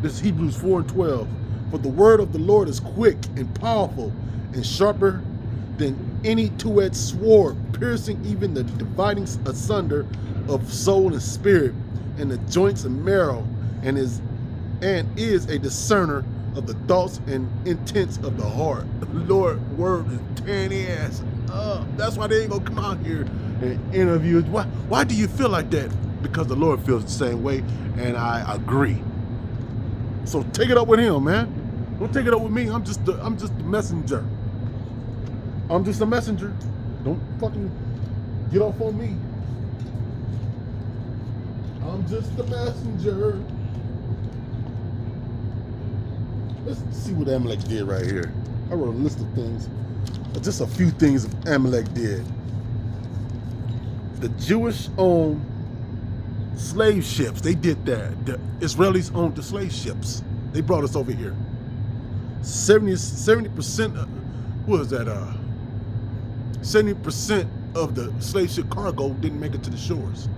This is Hebrews 4:12. For the word of the Lord is quick and powerful and sharper than any two-edged sword, piercing even the dividing asunder of soul and spirit, and the joints and marrow, and is a discerner of the thoughts and intents of the heart. The Lord word is tearing their ass up. That's why they ain't gonna come out here and interview. Why do you feel like that? Because the Lord feels the same way, and I agree. So take it up with him, man. Don't take it up with me. I'm just the messenger. I'm just a messenger. Don't fucking get off on me. I'm just the messenger. Let's see what Amalek did right here. I wrote a list of things. Just a few things Amalek did. The Jewish-owned slave ships, they did that. The Israelis owned the slave ships. They brought us over here. 70%, what was that? 70% of the slave ship cargo didn't make it to the shores.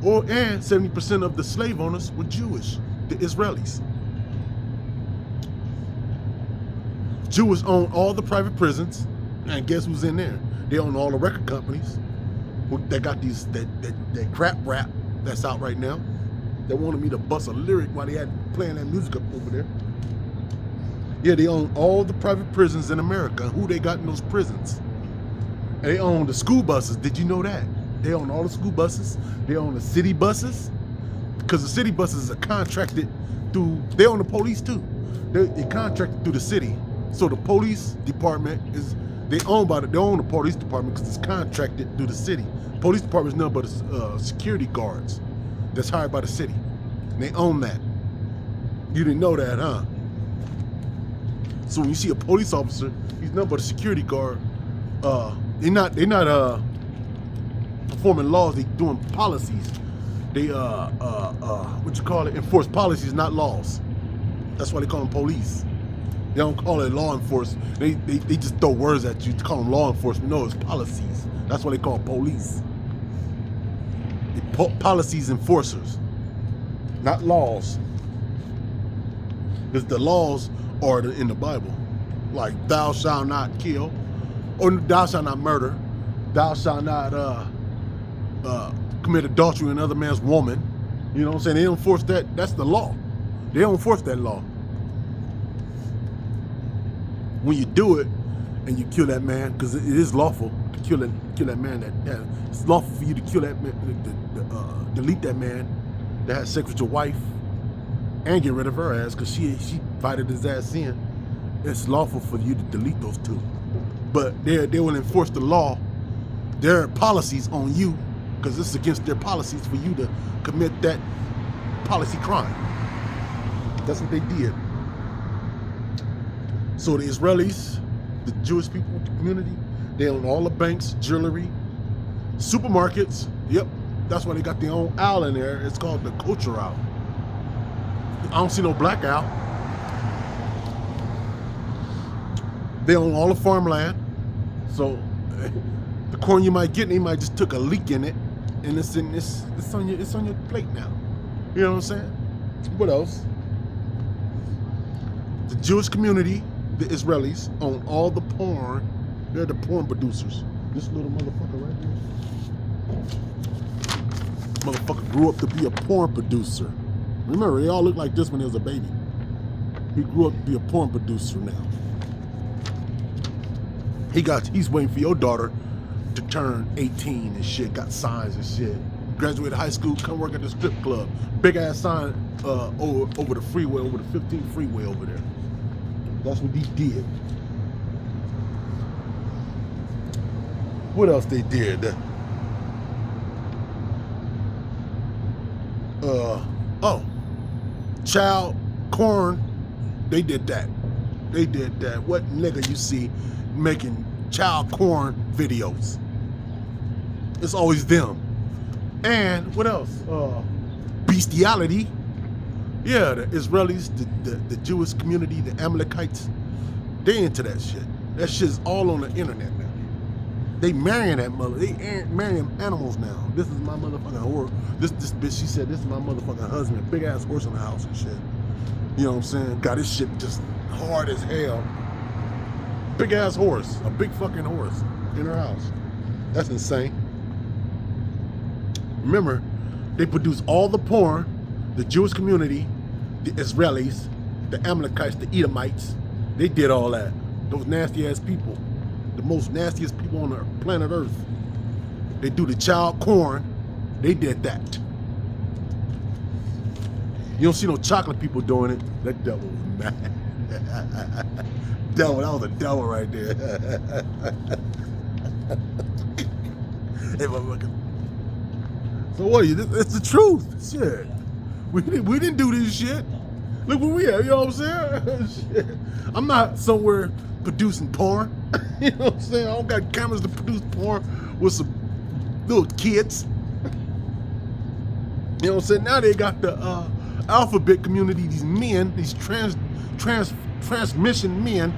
And 70% of the slave owners were Jewish, the Israelis. Jews own all the private prisons, and guess who's in there? They own all the record companies. They got these that crap rap that's out right now. They wanted me to bust a lyric while they had playing that music up over there. Yeah, they own all the private prisons in America. Who they got in those prisons? And they own the school buses. Did you know that? They own all the school buses. They own the city buses. Because the city buses are contracted through, they own the police too. They contracted through the city. So the police department they own the police department because it's contracted through the city. Police department is nothing but security guards that's hired by the city. And they own that. You didn't know that, huh? So when you see a police officer, he's nothing but a security guard. They're not performing laws, they doing policies. They enforce policies, not laws. That's why they call them police. They don't call it law enforcement. They just throw words at you to call them law enforcement. No, it's policies. That's why they call police. Policies enforcers, not laws. Because the laws are in the Bible. Like thou shalt not kill, or thou shalt not murder, thou shalt not commit adultery with another man's woman. You know what I'm saying? They don't enforce that. That's the law. They don't enforce that law. When you do it and you kill that man, because it is lawful to kill that man. It's lawful for you to kill that man, delete that man that had sex with your wife, and get rid of her ass because she fighted his ass in. It's lawful for you to delete those two, but they will enforce the law, their policies on you, because it's against their policies for you to commit that policy crime. That's what they did. So the Israelis, the Jewish people, the community, they own all the banks, jewelry, supermarkets. Yep, that's why they got their own owl in there. It's called the kosher owl. I don't see no black owl. They own all the farmland. So the corn you might get, they might just took a leak in it, and it's on your plate now. You know what I'm saying? What else? The Jewish community, the Israelis, own all the porn. They're the porn producers. This little motherfucker right here. Motherfucker grew up to be a porn producer. Remember, they all looked like this when he was a baby. He grew up to be a porn producer now. He's waiting for your daughter to turn 18 and shit, got signs and shit. Graduated high school, come work at the strip club. Big ass sign over the freeway, over the 15 freeway over there. That's what he did. What else they did? Child corn, they did that. They did that. What nigga you see making child corn videos? It's always them. And what else? Bestiality. Yeah, the Israelis, the Jewish community, the Amalekites, they into that shit. That shit's all on the internet now. They marrying that mother. They marrying animals now. This is my motherfucking whore. This bitch, she said, this is my motherfucking husband. Big ass horse in the house and shit. You know what I'm saying? Got this shit just hard as hell. Big ass horse. A big fucking horse in her house. That's insane. Remember, they produce all the porn, the Jewish community, the Israelis, the Amalekites, the Edomites. They did all that. Those nasty ass people. The most nastiest people on the planet Earth. They do the child porn. They did that. You don't see no chocolate people doing it. That devil was mad. Devil, that was a devil right there. Hey, motherfucker. So what are you? It's the truth. Shit. We didn't do this shit. Look where we at. You know what I'm saying? Shit. I'm not somewhere producing porn. You know what I'm saying? I don't got cameras to produce porn with some little kids. You know what I'm saying? Now they got the alphabet community, these men, these transmission men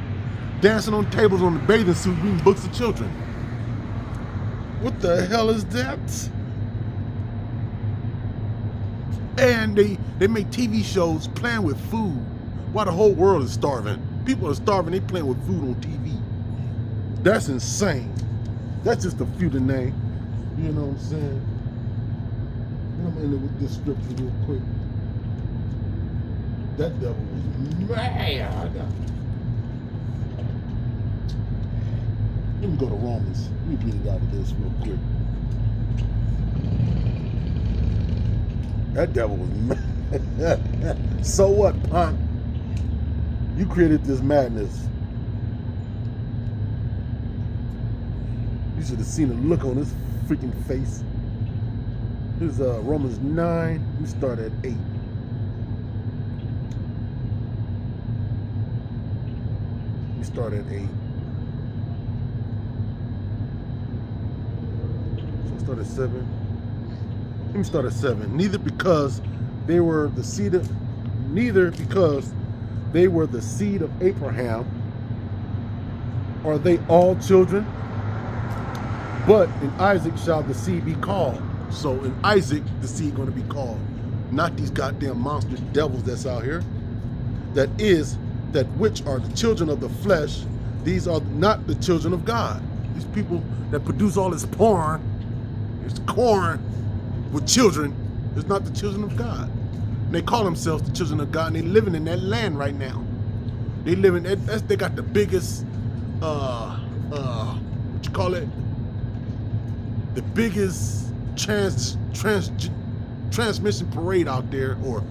dancing on tables on the bathing suit reading books of children. What the hell is that? And they make TV shows playing with food while the whole world is starving. People are starving, they playing with food on TV. That's insane. That's just a few to name. You know what I'm saying? I'm gonna end it with this scripture real quick. That devil was mad. Let me go to Romans. Let me get it out of this real quick. That devil was mad. So what, punk? You created this madness. You should have seen the look on his freaking face. Here's Romans 9. We start at 8. We start at 8. So start at 7. Let me start at 7. Neither because they were the seed of Abraham are they all children, but in Isaac shall the seed be called. So in Isaac, the seed going to be called, not these goddamn monster devils that's out here. That which are the children of the flesh. These are not the children of God. These people that produce all this porn, it's corn with children, is not the children of God. And they call themselves the children of God, and they living in that land right now. They live in that. They got the biggest, what you call it? The biggest transmission parade out there, or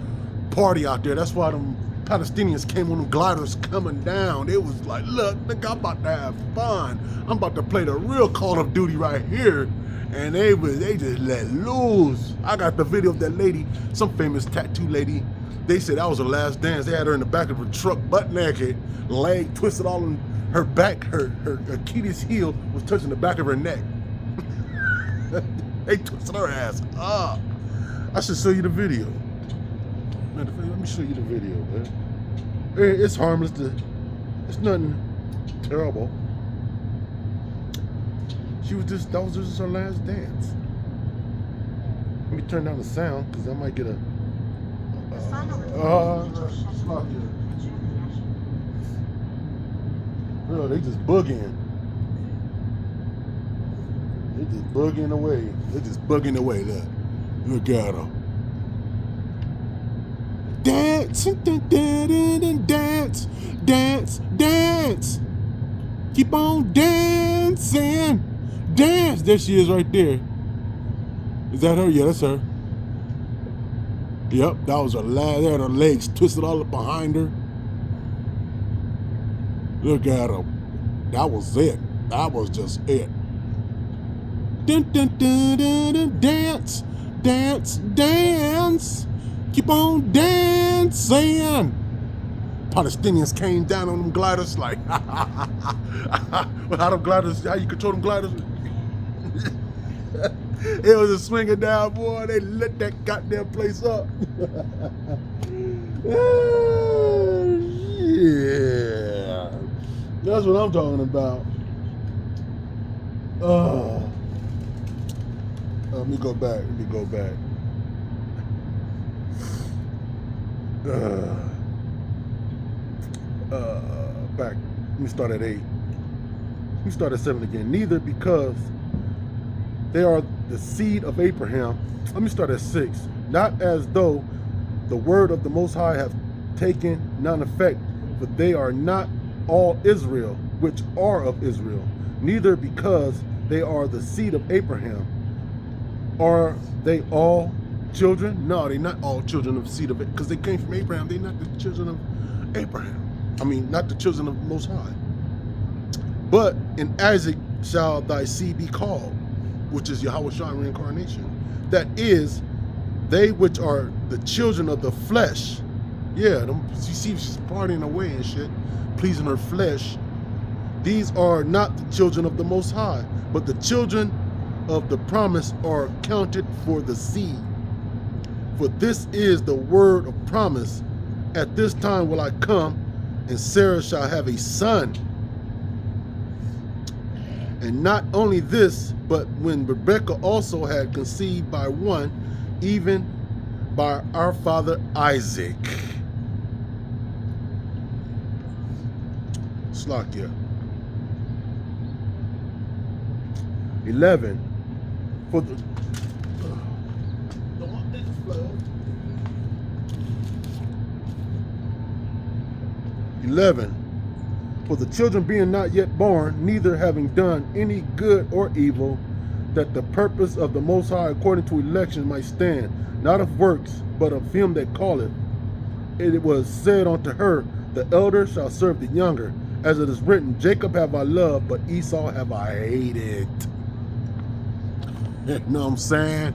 party out there. That's why them Palestinians came on them gliders coming down. It was like, look, nigga, I'm about to have fun. I'm about to play the real Call of Duty right here. And they just let loose. I got the video of that lady, some famous tattoo lady. They said that was her last dance. They had her in the back of a truck, butt naked, leg twisted all in her back. Her Achilles heel was touching the back of her neck. They twisted her ass up. I should show you the video. Man, let me show you the video, man. It's harmless. It's nothing terrible. That was just her last dance. Let me turn down the sound, because I might get a... Bro, they just boogieing. They just bugging away. They're just bugging away. Look at them. Dance, dance, dance, dance. Keep on dancing. Dance. There she is right there. Is that her? Yeah, that's her. Yep, that was her last. They had her legs twisted all up behind her. Look at her. That was it. That was just it. Dun, dun, dun, dun, dun, dance, dance, dance. Keep on dancing. Palestinians came down on them gliders like, how them gliders? How you control them gliders? It was a swinging down, boy. They lit that goddamn place up. Yeah, that's what I'm talking about. Let me go back. Back. Let me start at 8. Let me start at 7 again. Neither because they are the seed of Abraham. Let me start at 6. Not as though the word of the Most High have taken none effect, for they are not all Israel, which are of Israel. Neither because they are the seed of Abraham. Are they all children? No, they're not all children of the seed of it, because they came from Abraham. They're not the children of Abraham. I mean, not the children of the Most High. But in Isaac shall thy seed be called, which is Yahushua reincarnation. That is, they which are the children of the flesh. Yeah, you see, she's partying away and shit, pleasing her flesh. These are not the children of the Most High, but the children of the promise are counted for the seed. For this is the word of promise. At this time will I come, and Sarah shall have a son. And not only this, but when Rebekah also had conceived by one, even by our father Isaac. Slakia. 11. For the 11. For the children being not yet born, neither having done any good or evil, that the purpose of the Most High according to election might stand, not of works, but of him that calleth. It was said unto her, the elder shall serve the younger, as it is written, Jacob have I loved, but Esau have I hated. You know what I'm saying?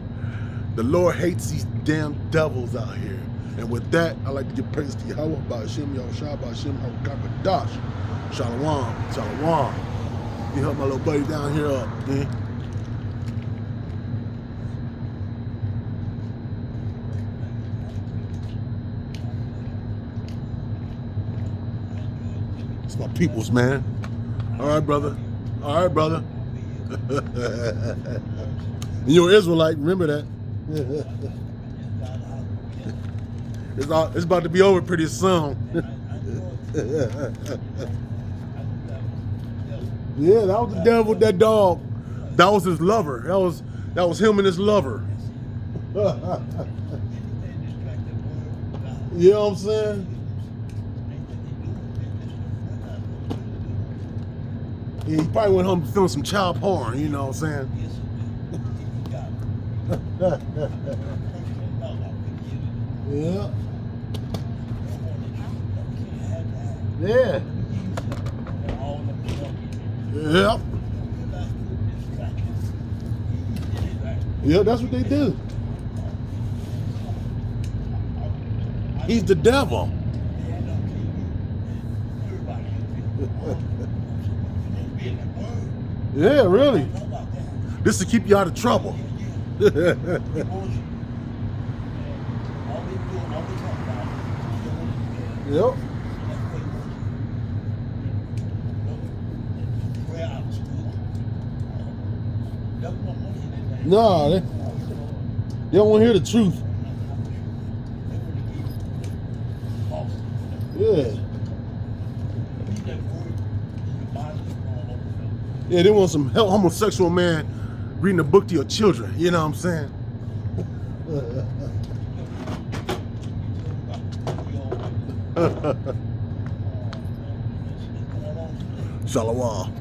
The Lord hates these damn devils out here. And with that, I like to give praise to Yahweh, Ba'ashem, Yahushua, Ba'ashem, Hakakadash. Shalom, shalom. You help my little buddy down here up, man. It's my peoples, man. All right, brother. All right, brother. And you're an Israelite, remember that. It's about to be over pretty soon. Yeah, that was the devil with that dog. That was his lover. That was him and his lover. You know what I'm saying? Yeah, he probably went home feeling some child porn, you know what I'm saying? Yeah. Yeah. Yep. Yeah, that's what they do. He's the devil. Yeah, really. This to keep you out of trouble. Yep. No, they don't want to hear the truth. Yeah. Yeah, they want some homosexual man reading a book to your children. You know what I'm saying? Shalom.